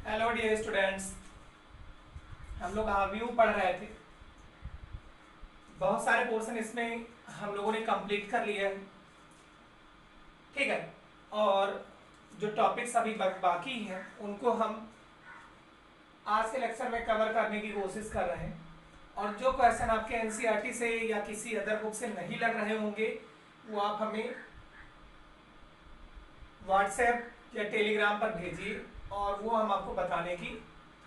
Hello dear students. हम लोग आव्यू पढ़ रहे थे। बहुत सारे पोर्शन इसमें हम लोगों ने कंप्लीट कर लिया है। ठीक है। और जो टॉपिक्स अभी बाकी हैं उनको हम आज के लेक्चर में कवर करने की कोशिश कर रहे हैं। और जो क्वेश्चन आपके एनसीईआरटी से या किसी अदर बुक से नहीं लग रहे होंगे वो आप हमें व्हाट्सएप या टेलीग्राम पर भेजिए और वो हम आपको बताने की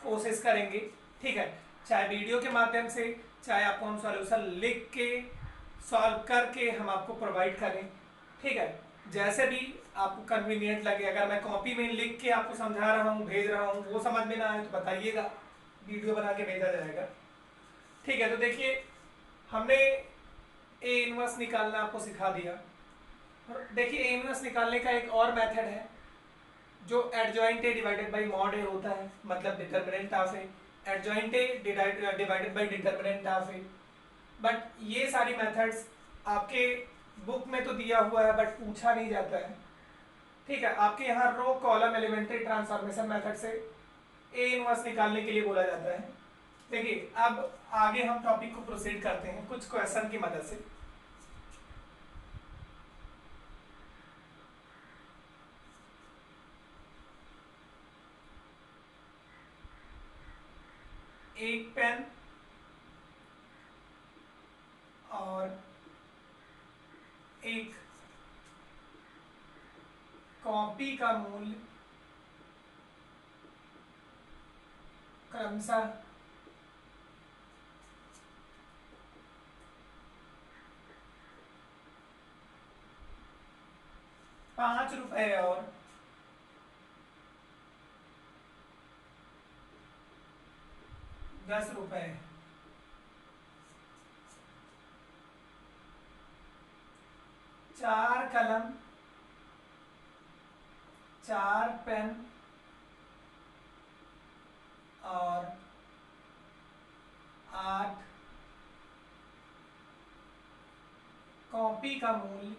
कोशिश करेंगे। ठीक है। चाहे वीडियो के माध्यम से, चाहे आपको हम सॉल्यूशन लिख के सॉल्व करके हम आपको प्रोवाइड करें। ठीक है। जैसे भी आपको कन्वीनियंट लगे, अगर मैं कॉपी में लिख के आपको समझा रहा हूँ, भेज रहा हूँ, वो समझ में ना आए तो बताइएगा, वीडियो बना के भेजा जाएगा। ठीक है। तो देखिए, हमने ए इनवर्स निकालना आपको सिखा दिया। देखिए, ए इनवर्स निकालने का एक और मेथड है जो adjoint A divided by mod A होता है, मतलब determinant of A. Adjoint A divided by determinant of A. But ये सारी मेथड्स आपके बुक में तो दिया हुआ है बट पूछा नहीं जाता है। ठीक है। आपके यहाँ row column elementary transformation method से ए इनवर्स निकालने के लिए बोला जाता है। देखिए, अब आगे हम टॉपिक को प्रोसीड करते हैं कुछ क्वेश्चन की मदद से। एक पेन और एक कॉपी का मूल्य क्रमशः 5 रुपए और 10 रुपए। चार कलम, चार पेन और 8 कॉपी का मूल्य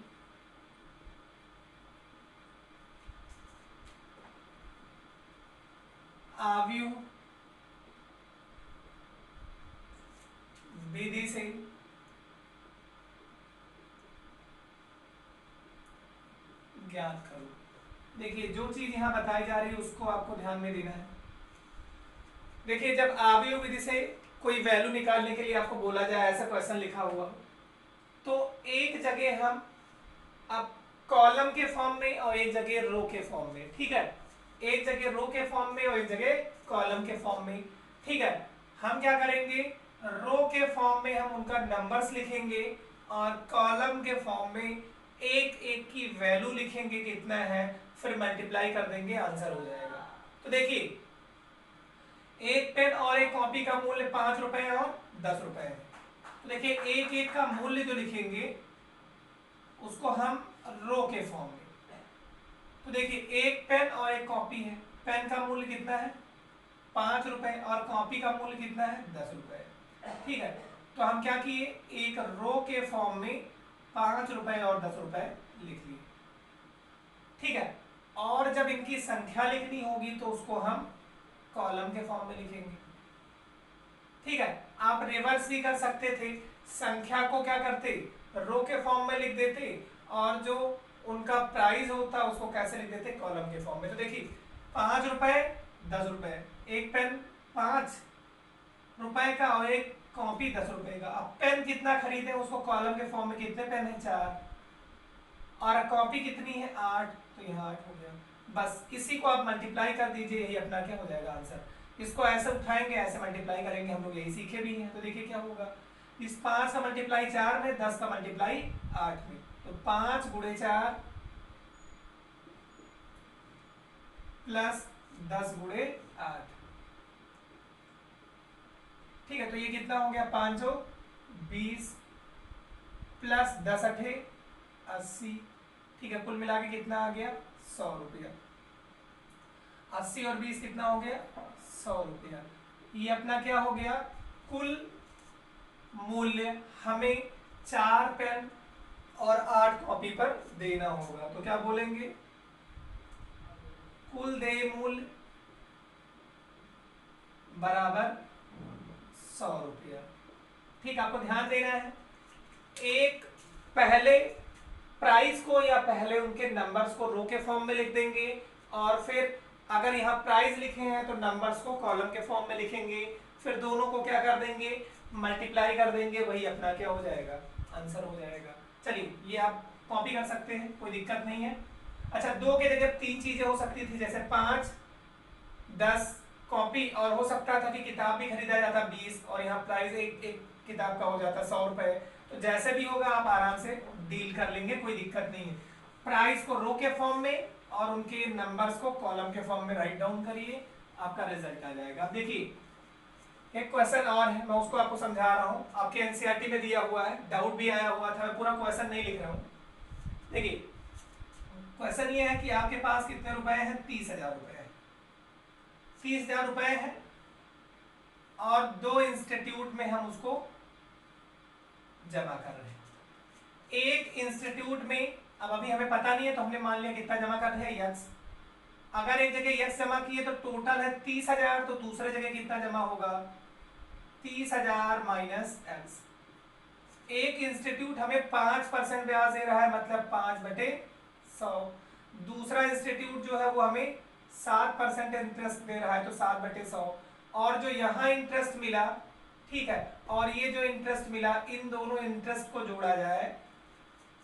आव्यू विधि से ज्ञात करो। देखिए, जो चीज यहाँ बताई जा रही है उसको आपको ध्यान में देना है। देखिए, जब आव्यू विधि से कोई वैल्यू निकालने के लिए आपको बोला जाए, ऐसा क्वेश्चन लिखा हुआ तो एक जगह हम अब कॉलम के फॉर्म में और एक जगह रो के फॉर्म में, ठीक है, एक जगह रो के फॉर्म में और एक जगह कॉलम के फॉर्म में। ठीक है। हम क्या करेंगे, रो के फॉर्म में हम उनका नंबर्स लिखेंगे और कॉलम के फॉर्म में एक एक की वैल्यू लिखेंगे कितना है, फिर मल्टीप्लाई कर देंगे, आंसर हो जाएगा। तो देखिए, एक पेन और एक कॉपी का मूल्य 5 रुपए और 10 रुपए है। तो देखिए, एक एक का मूल्य जो लिखेंगे उसको हम रो के फॉर्म में। तो देखिए, एक पेन और एक कॉपी है। पेन का मूल्य कितना है, 5 रुपए, और कॉपी का मूल्य कितना है, 10 रुपए। ठीक है। तो हम क्या किए, एक रो के फॉर्म में 5 रुपए और 10 रुपए लिख लिए। ठीक है। और जब इनकी संख्या लिखनी होगी तो उसको हम कॉलम के फॉर्म में लिखेंगे। ठीक है। आप रिवर्स भी कर सकते थे, संख्या को क्या करते, रो के फॉर्म में लिख देते और जो उनका प्राइस होता उसको कैसे लिख देते, कॉलम के फॉर्म में। तो देखिए, 5 रुपए 10 रुपए, एक पेन 5 रुपए का और एक कॉपी 10 रुपए का। अब पेन कितना खरीदे, उसको कॉलम के फॉर्म में कितने पेन है, 4, और कॉपी कितनी है, 8, तो यहाँ 8 हो गया। बस इसी को आप मल्टीप्लाई कर दीजिए, यही अपना क्या हो जाएगा आंसर। इसको ऐसे उठाएंगे, ऐसे मल्टीप्लाई करेंगे, हम लोग यही सीखे भी हैं। तो देखिए क्या होगा, इस 5 का मल्टीप्लाई 4 में, 10 का मल्टीप्लाई 8 में, तो 5 गुणे 4 प्लस 10 गुणे 8। ठीक है। तो ये कितना हो गया, 520 प्लस 10 अठे 80। ठीक है। कुल मिला के कितना आ गया, 100 रुपया। 80 और 20 कितना हो गया, 100 रुपया। ये अपना क्या हो गया, कुल मूल्य हमें 4 पेन और 8 कॉपी पर देना होगा। तो क्या बोलेंगे, कुल देय मूल्य बराबर 100 रुपया। ठीक, आपको ध्यान देना है, एक पहले प्राइस को या पहले उनके नंबर्स को रो के फॉर्म में लिख देंगे, और फिर अगर यहाँ प्राइस लिखे हैं तो नंबर्स को कॉलम के फॉर्म में लिखेंगे, फिर दोनों को क्या कर देंगे, मल्टीप्लाई कर देंगे, वही अपना क्या हो जाएगा, आंसर हो जाएगा। चलिए ये आप कॉपी कर सकते हैं, कोई दिक्कत नहीं है। अच्छा, 2 के जगह 3 चीजें हो सकती थी, जैसे 5, 10 कॉपी, और हो सकता था कि किताब भी खरीदा जाता 20, और यहाँ प्राइस एक किताब का हो जाता 100 रुपए। तो जैसे भी होगा आप आराम से डील कर लेंगे, कोई दिक्कत नहीं है। प्राइस को रो के फॉर्म में और उनके नंबर्स को कॉलम के फॉर्म में राइट डाउन करिए, आपका रिजल्ट आ जाएगा। अब देखिए एक क्वेश्चन और है, मैं उसको आपको समझा रहा हूँ, आपके एनसीईआरटी में दिया हुआ है, डाउट भी आया हुआ था, मैं पूरा क्वेश्चन नहीं लिख रहा हूँ। देखिए क्वेश्चन ये है कि आपके पास कितने रुपए हैं, 30,000 रुपए है, 30,000 रुपए है, और 2 इंस्टीट्यूट में हम उसको जमा कर रहे हैं। एक इंस्टीट्यूट में, अब अभी हमें पता नहीं है तो हमने मान लिया कितना जमा कर रहे हैं, यस। अगर एक जगह यस जमा किए तो टोटल है 30,000, तो दूसरे जगह कितना जमा होगा, 30,000 माइनस एक्स। एक इंस्टीट्यूट हमें 5% ब्याज दे रहा है, मतलब 5/100। दूसरा इंस्टीट्यूट जो है वो हमें 7% इंटरेस्ट दे रहा है, तो 7/100। और जो यहाँ इंटरेस्ट मिला, ठीक है, और ये जो इंटरेस्ट मिला, इन दोनों इंटरेस्ट को जोड़ा जाए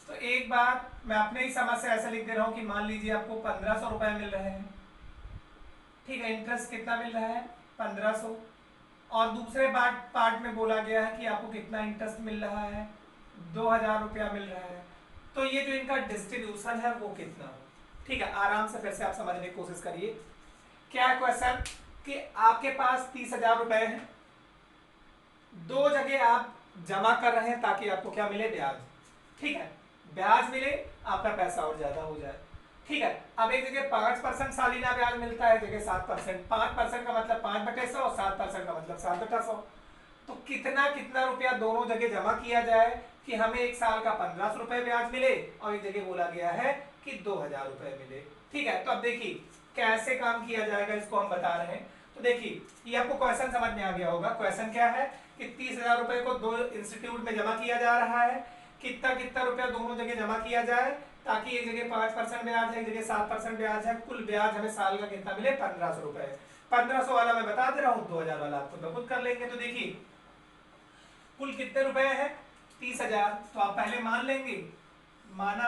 तो एक बार मैं अपने ही समझ से ऐसा लिख दे रहा हूं कि मान लीजिए आपको 1,500 रुपए मिल रहे हैं, ठीक है, इंटरेस्ट कितना मिल रहा है, 1,500, और दूसरे पार्ट में बोला गया है कि आपको कितना इंटरेस्ट मिल रहा है, 2,000 रुपया मिल रहा है। तो ये जो इनका डिस्ट्रीब्यूशन है वो कितना हो, ठीक है, आराम से फिर से आप समझने की कोशिश करिए। क्या है क्वेश्चन कि आपके पास 30,000 रुपए हैं, 2 जगह आप जमा कर रहे हैं ताकि आपको क्या मिले, ब्याज, ठीक है, ब्याज मिले, आपका पैसा और ज्यादा हो जाए, ठीक है। अब एक जगह 5% सालाना ब्याज मिलता है, जगह 7%, 5% का मतलब 5/100, 7% का मतलब 7/100। तो कितना कितना रुपया दोनों जगह जमा किया जाए कि हमें एक साल का 1,500 रुपए ब्याज मिले, और एक जगह बोला गया है कि 2,000 रुपए मिले, ठीक है। तो अब देखिए कैसे काम किया जाएगा, इसको हम बता रहे हैं। तो देखिए ये आपको क्वेश्चन समझ में आ गया होगा। क्वेश्चन क्या है कि 30,000 रुपए को 2 इंस्टीट्यूट में जमा किया जा रहा है, कितना कितना रुपया दोनों जगह जमा किया जाए ताकि एक जगह 5% ब्याज है, एक जगह 7% ब्याज है, कुल ब्याज हमें साल का कितना मिले, 1,500 रुपए। 1,500 वाला मैं बता दे रहा हूँ, 2,000 वाला आपको खुद कर लेंगे। तो देखिए कुल कितने रुपए है, 30,000, तो आप पहले मान लेंगे, माना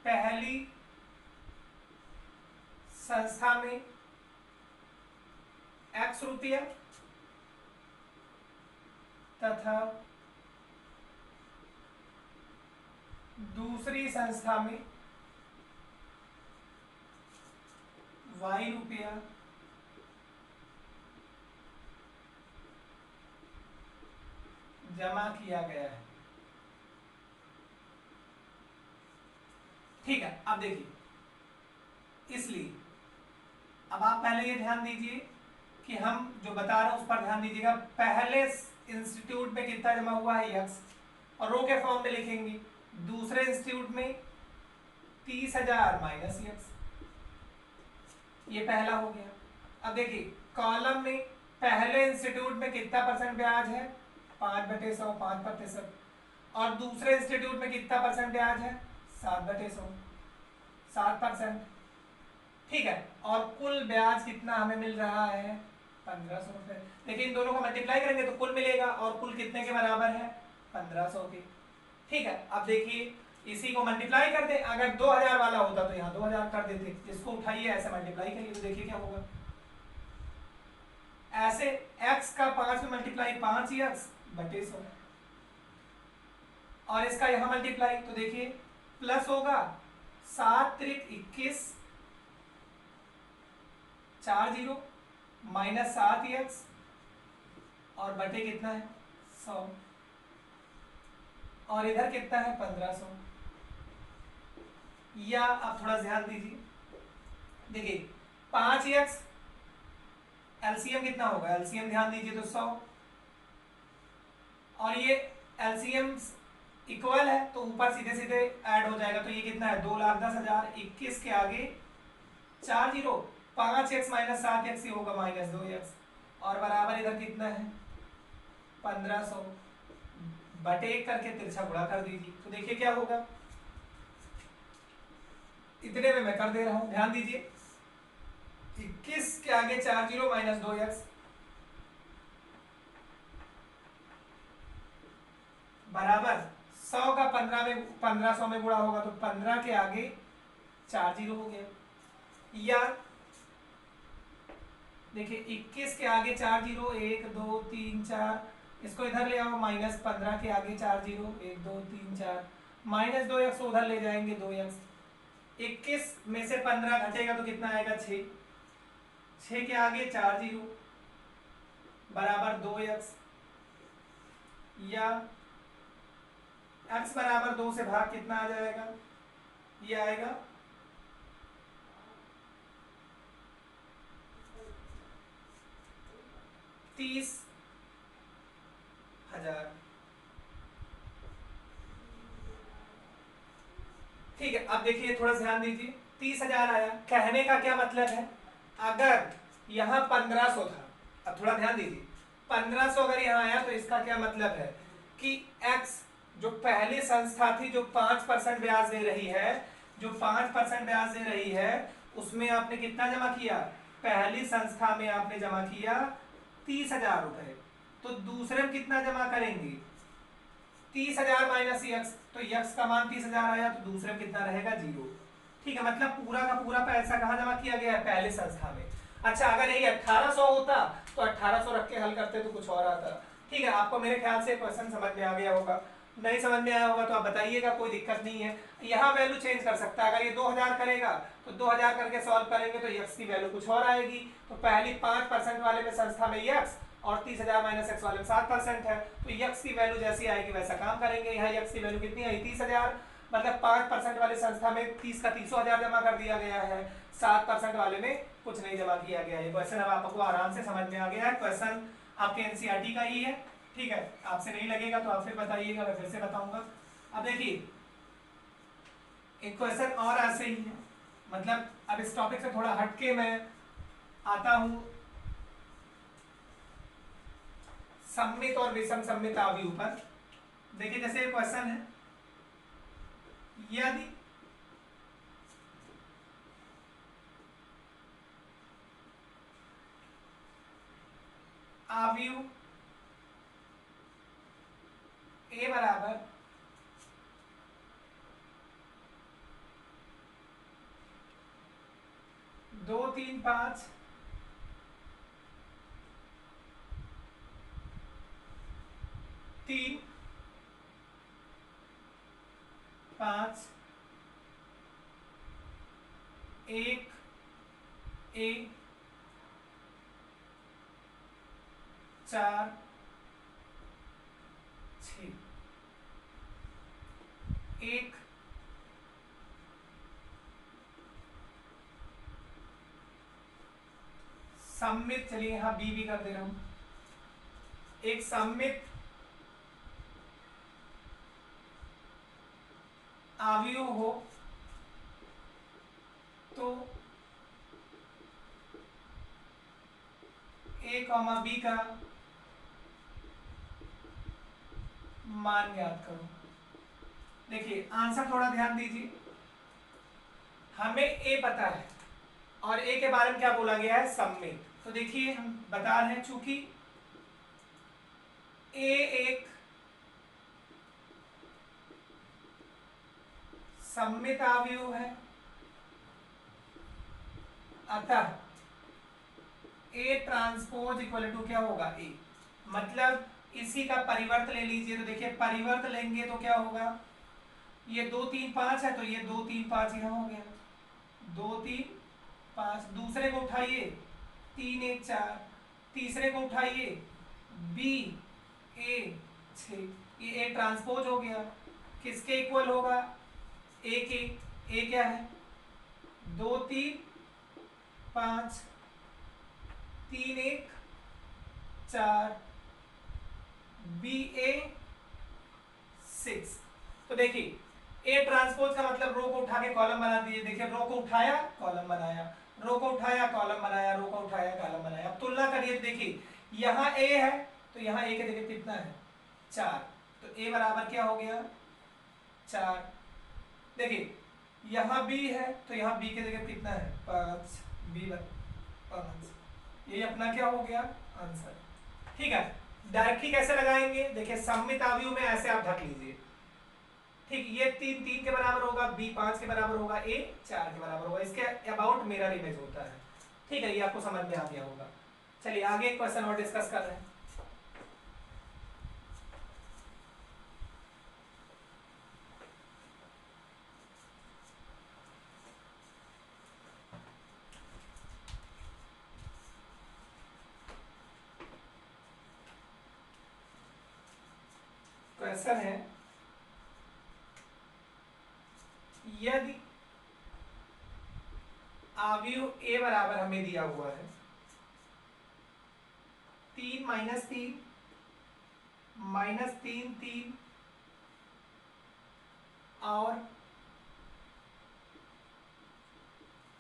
पहली संस्था में x रुपया तथा दूसरी संस्था में y रुपया जमा किया गया है, ठीक है। अब देखिए, इसलिए अब आप पहले ये ध्यान दीजिए कि हम जो बता रहे हैं उस पर ध्यान दीजिएगा। पहले इंस्टीट्यूट में कितना जमा हुआ है, यक्स, और रो के फॉर्म में लिखेंगे। दूसरे इंस्टीट्यूट में 30,000 माइनस यक्स, ये पहला हो गया। अब देखिए कॉलम में पहले इंस्टीट्यूट में कितना परसेंट ब्याज है, 5/100, 5%, और दूसरे इंस्टीट्यूट में कितना परसेंट ब्याज है, 7/100, 7%, ठीक है। और कुल ब्याज कितना हमें मिल रहा है, 1,500 रुपए। लेकिन दोनों को मल्टीप्लाई करेंगे तो कुल मिलेगा, और कुल कितने के बराबर है, 1,500 के, ठीक है। अब देखिए इसी को मल्टीप्लाई कर दे, अगर 2,000 वाला होता तो यहाँ 2,000 कर देते, इसको उठाइए ऐसे मल्टीप्लाई करिए तो देखिए क्या होगा। ऐसे x का 5 में मल्टीप्लाई 5x/100, और इसका यहां मल्टीप्लाई तो देखिए प्लस होगा 7 त्रिक 21, 4 0 माइनस 7x, और बटे कितना है, 100, और इधर कितना है, 1,500। या आप थोड़ा ध्यान दीजिए, देखिए 5x एलसीएम कितना होगा, एलसीएम ध्यान दीजिए तो 100, और ये एलसीएम इक्वल है तो ऊपर सीधे सीधे ऐड हो जाएगा, तो ये कितना है, 2,10,000, 21 के आगे 4 जीरो, 5x माइनस 7x ही होगा माइनस 2x, और बराबर इधर कितना है 1500 बटे 1 करके तिरछा गुणा कर दीजिए। तो देखिए क्या होगा, इतने में मैं कर दे रहा हूं, ध्यान दीजिए। 21 के आगे 4 जीरो माइनस 2x बराबर 100 का 1500 में गुणा होगा तो 15 के आगे 4 जीरो हो गया। या देखिए 21 के आगे 4 जीरो, 1 2 3 4, इसको इधर ले आओ, माइनस 15 के आगे 4 जीरो, 1 2 3 4, माइनस 2x उधर ले जाएंगे 2x। 21 में से 15 घटेगा तो कितना आएगा 6, 6 के आगे 4 जीरो बराबर 2x, या x बराबर 2 से भाग कितना आ जाएगा, ये आएगा 30,000। ठीक है, अब देखिए थोड़ा ध्यान दीजिए, 30,000 आया, कहने का क्या मतलब है, अगर यहाँ 1500 था, अब थोड़ा ध्यान दीजिए, 1500 अगर यहाँ आया तो इसका क्या मतलब है कि x जो पहली संस्था थी जो 5% ब्याज दे रही है, जो 5% ब्याज दे रही है, उसमें आपने कितना जमा किया, पहली संस्था में आपने जमा किया 30,000 रुपए, तो दूसरे में कितना जमा करेंगे 30,000 माइनस यक्स, तो यक्स का मान 30,000 आया तो दूसरे में कितना रहेगा 0। ठीक है, मतलब पूरा का पूरा पैसा कहाँ जमा किया गया है, पहले संस्था में। अच्छा, अगर यही 1800 होता तो 1800 रख के हल करते तो कुछ और आता। ठीक है, आपको मेरे ख्याल से क्वेश्चन समझ में आ गया होगा, नहीं समझ में आया होगा तो आप बताइएगा, कोई दिक्कत नहीं है। यहाँ वैल्यू चेंज कर सकता है, अगर ये 2000 करेगा तो 2000 करके सॉल्व करेंगे तो यक्स की वैल्यू कुछ और आएगी। तो पहली 5% वाले में संस्था में यक्स और 30,000 माइनस एक्स वाले में 7% है, तो यक्स की वैल्यू जैसी आएगी वैसा काम करेंगे। यहाँ यक्स की वैल्यू कितनी आई 30,000, मतलब 5% वाले संस्था में 30 का 300,000 जमा कर दिया गया है, 7% वाले में कुछ नहीं जमा किया गया है। क्वेश्चन अब आपको आराम से समझ में आ गया है, क्वेश्चन आपके एनसीईआरटी का ही है। ठीक है, आपसे नहीं लगेगा तो आप फिर बताइएगा, मैं फिर से बताऊंगा। अब देखिए एक क्वेश्चन और ऐसे ही है, मतलब अब इस टॉपिक से थोड़ा हटके मैं आता हूं सममित और विषम सममित आव्यूह पर। देखिए जैसे क्वेश्चन है, यदि आव्यूह ए बराबर 2 3 5 3 5 1 ए 4 6 1 सममित, चलिए यहां बी भी कर दे रहा हूं, एक सममित आव्यूह हो तो ए कॉमा बी का मान ज्ञात करो। देखिए आंसर थोड़ा ध्यान दीजिए, हमें ए पता है और ए के बारे में क्या बोला गया है, सममित। तो देखिए हम बता रहे हैं चूंकि ए एक सममित आव्यूह है, अतः ए ट्रांसपोज इक्वल टू क्या होगा ए, मतलब इसी का परिवर्त ले लीजिए। तो देखिए परिवर्त लेंगे तो क्या होगा, ये 2 3 5 है तो ये 2 3 5 यहाँ हो गया, 2 3 5, दूसरे को उठाइए 3 1 4, तीसरे को उठाइए बी ए 6, ये ए ट्रांसपोज हो गया। किसके इक्वल होगा, ए के, ए क्या है 2 3 5 3 1 4, बी ए 6। तो देखिए ए ट्रांसपोज का मतलब रो को उठा के कॉलम बना दिए। देखिए रो को उठाया कॉलम बनाया, रो को उठाया कॉलम बनाया, रो को उठाया कॉलम बनाया। अब तुलना करिए, देखिए यहाँ ए है तो यहाँ ए के जगह कितना है 4, तो ए बराबर क्या हो गया 4। देखिए यहाँ बी है तो यहाँ बी के जगह कितना है 5, बी 5। ये अपना क्या हो गया आंसर। ठीक है, डायरेक्टली कैसे लगाएंगे, देखिए सममित अवयव में ऐसे आप ढक लीजिए। ठीक, ये 3 3 के बराबर होगा, बी 5 के बराबर होगा, ए 4 के बराबर होगा। इसके अबाउट मिरर इमेज होता है। ठीक है, ये आपको समझ में आ गया होगा। चलिए आगे एक क्वेश्चन और डिस्कस कर रहे हैं। क्वेश्चन है, यदि अवयव ए बराबर हमें दिया हुआ है 3 - 3 -3 3 और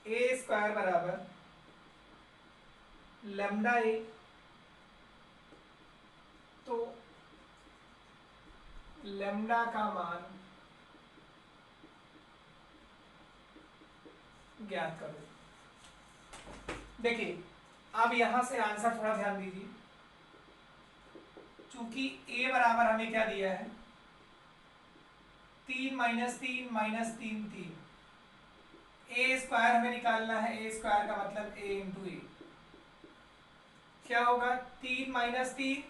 ए स्क्वायर बराबर लैम्डा ए, तो लैम्डा का मान ज्ञात करो। देखिए अब यहां से आंसर थोड़ा ध्यान दीजिए, चूंकि a बराबर हमें क्या दिया है 3 - 3 -3 3, ए स्क्वायर हमें निकालना है। ए स्क्वायर का मतलब a इंटू ए क्या होगा 3 - 3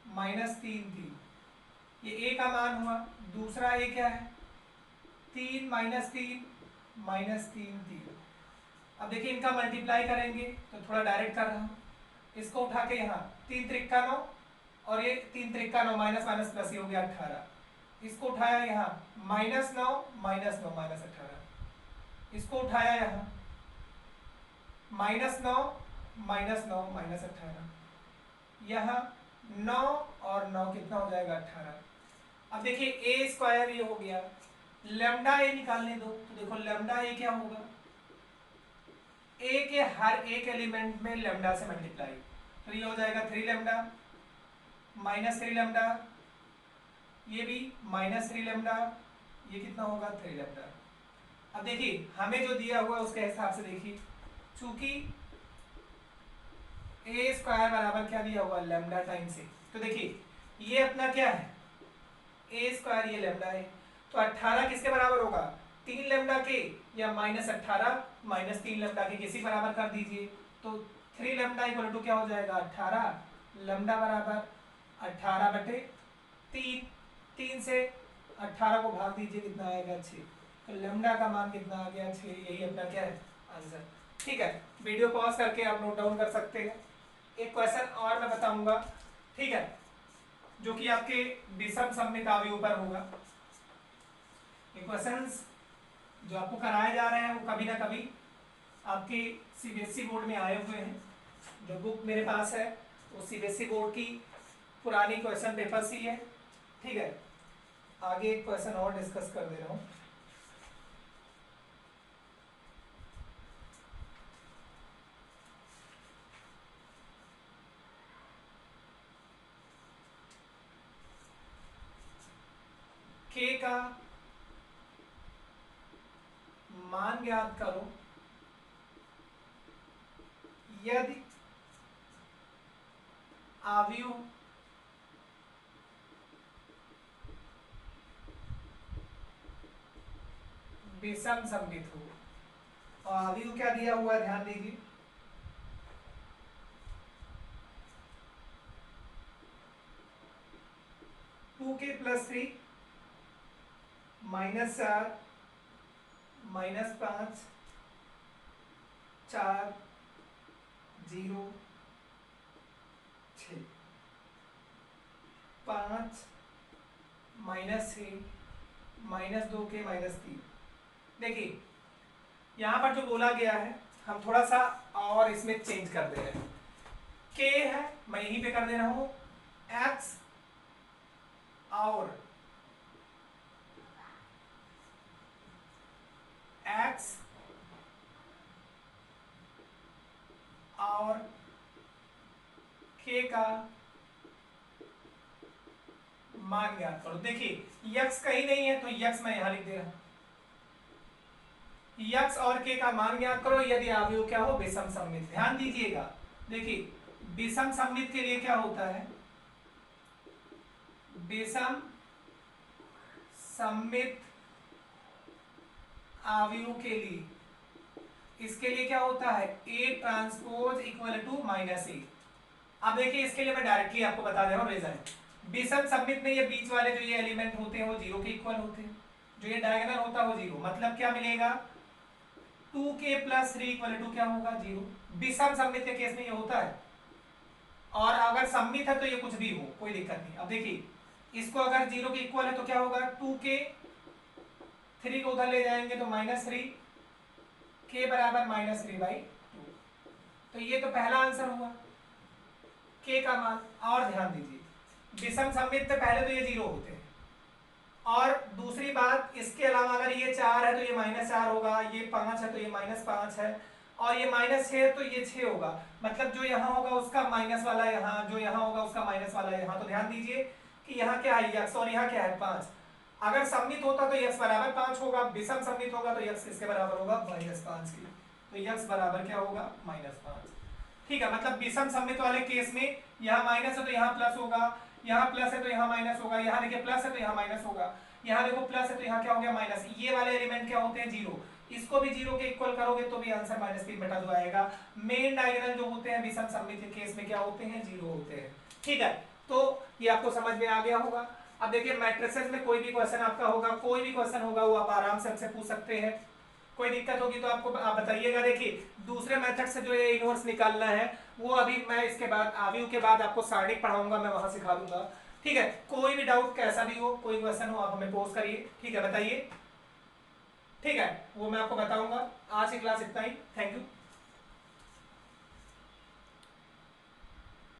-3 3, ये a का मान हुआ। दूसरा a क्या है 3 - 3 -3 3। अब देखिए इनका मल्टीप्लाई करेंगे तो थोड़ा डायरेक्ट कर रहा हूं, इसको उठा के यहाँ 3 त्रिक्का 9 और ये 3 त्रिक्का 9 माइनस माइनस प्लस, ये हो गया 18। इसको उठाया यहाँ -9 -9 -18, इसको उठाया यहाँ -9 -9 -18, यहाँ 9 और 9 कितना हो जाएगा 18। अब देखिए ए स्क्वायर ये हो गया, लैम्डा ए निकालने दो, तो देखो लैम्डा ए क्या होगा ए के हर एक एलिमेंट में लैम्डा से मल्टीप्लाई, तो ये हो जाएगा 3 लैम्डा -3 लैम्डा, ये भी -3 लैम्डा, ये कितना होगा 3 लैम्डा। अब देखिए हमें जो दिया हुआ है उसके हिसाब से देखिए, चूंकि ए स्क्वायर बराबर क्या दिया हुआ लैम्डा टाइम्स ए, तो देखिए ये अपना क्या है ए स्क्वायर, ये लैम्डा है, तो 18 किसके बराबर होगा 3 लैम्डा के, या -18 -3 लैम्डा के, किसी बराबर कर दीजिए। तो 3 लैम्डा इक्वल टू क्या हो जाएगा 18, लैम्डा बराबर 18/3, 3 से 18 को भाग दीजिए कितना आएगा 6, तो लैम्डा का मान कितना आ गया 6। यही अपना क्या है आंसर। ठीक है, वीडियो पॉज करके आप नोट डाउन कर सकते हैं। एक क्वेश्चन और मैं बताऊंगा, ठीक है, जो कि आपके विषम सममित अवयव पर होगा। ये क्वेश्चंस जो आपको कराए जा रहे हैं वो कभी ना कभी आपके सीबीएसई बोर्ड में आए हुए हैं। जो बुक मेरे पास है वो सीबीएसई बोर्ड की पुरानी क्वेश्चन पेपर सी है। ठीक है, आगे एक क्वेश्चन और डिस्कस कर दे रहा हूँ। के का मान ज्ञात करो यदि अवयव विषम सममित हो। और अवयव क्या दिया हुआ है ध्यान दीजिए, 2k + 3 -4 -5 4 0 6 5 -6 -2k -3। देखिए यहां पर जो बोला गया है हम थोड़ा सा और इसमें चेंज कर दे रहे हैं। k है मैं यहीं पे कर दे रहा हूं x और के का मान ज्ञात करो। देखिए यक्स कहीं नहीं है तो यक्स मैं यहां लिख दे रहा हूं, यक्स और के का मान ज्ञात करो यदि अवयव क्या हो विषम सममित। ध्यान दीजिएगा, देखिए विषम सममित के लिए क्या होता है, विषम सममित अवयव के लिए, इसके लिए क्या होता है A transpose equal to minus A. अब देखिए इसके लिए मैं डायरेक्टली आपको बता दे रहा हूं रिजल्ट। विषम सममित में ये बीच वाले जो ये एलिमेंट होते हैं वो जीरो के इक्वल होते हैं, जो ये डायगोनल होता है वो जीरो, मतलब क्या मिलेगा 2k प्लस 3 इक्वल टू क्या होगा जीरो। विषम सममित के केस में ये होता है, और अगर सममित है तो ये कुछ भी हो कोई दिक्कत नहीं। अब देखिए इसको अगर जीरो के इक्वल है तो क्या होगा 2k, 3 को उधर ले जाएंगे तो -3, k बराबर -3/2। तो ये तो पहला आंसर हुआ k का मान। और ध्यान दीजिए विषम सममित से पहले तो ये जीरो होते हैं, और दूसरी बात इसके अलावा अगर ये 4 है तो ये -4 होगा, ये 5 है तो ये -5 है, और ये -6 है तो ये 6 होगा, मतलब जो यहाँ होगा उसका माइनस वाला यहाँ, जो यहाँ होगा उसका माइनस वाला यहाँ। तो ध्यान दीजिए कि यहाँ क्या है यक्स और यहाँ क्या है 5। अगर सममित होता तो यक्स बराबर 5 होगा, विषम सममित होगा तो यक्स किसके बराबर होगा -5 के, तो यक्स बराबर क्या होगा -5। ठीक है, मतलब विषम सममित वाले केस में यहाँ माइनस है तो यहाँ प्लस होगा, यहाँ प्लस है तो यहाँ माइनस होगा, यहाँ देखिए प्लस है तो यहाँ माइनस होगा, यहाँ देखो प्लस है तो यहाँ क्या हो गया माइनस। ये वाले एलिमेंट क्या होते हैं जीरो, इसको भी जीरो के इक्वल करोगे तो भी आंसर -3/2 आएगा। मेन डायगोनल जो होते हैं विषम सममित के केस में क्या होते हैं जीरो होते हैं। ठीक है, तो ये आपको समझ में आ गया होगा। अब देखिए मैट्रिसेस में कोई भी क्वेश्चन आपका होगा, कोई भी क्वेश्चन होगा वो आप आराम से हमसे पूछ सकते हैं, कोई दिक्कत होगी तो आपको आप बताइएगा। देखिए दूसरे मेथड से जो ये इनवर्स निकालना है वो अभी मैं इसके बाद अवयव के बाद आपको सारणिक पढ़ाऊंगा, मैं वहां सिखा दूंगा। ठीक है, कोई भी डाउट कैसा भी हो, कोई क्वेश्चन हो आप हमें पोस्ट करिए, ठीक है बताइए, ठीक है वो मैं आपको बताऊंगा। आज की क्लास इतना ही, थैंक यू।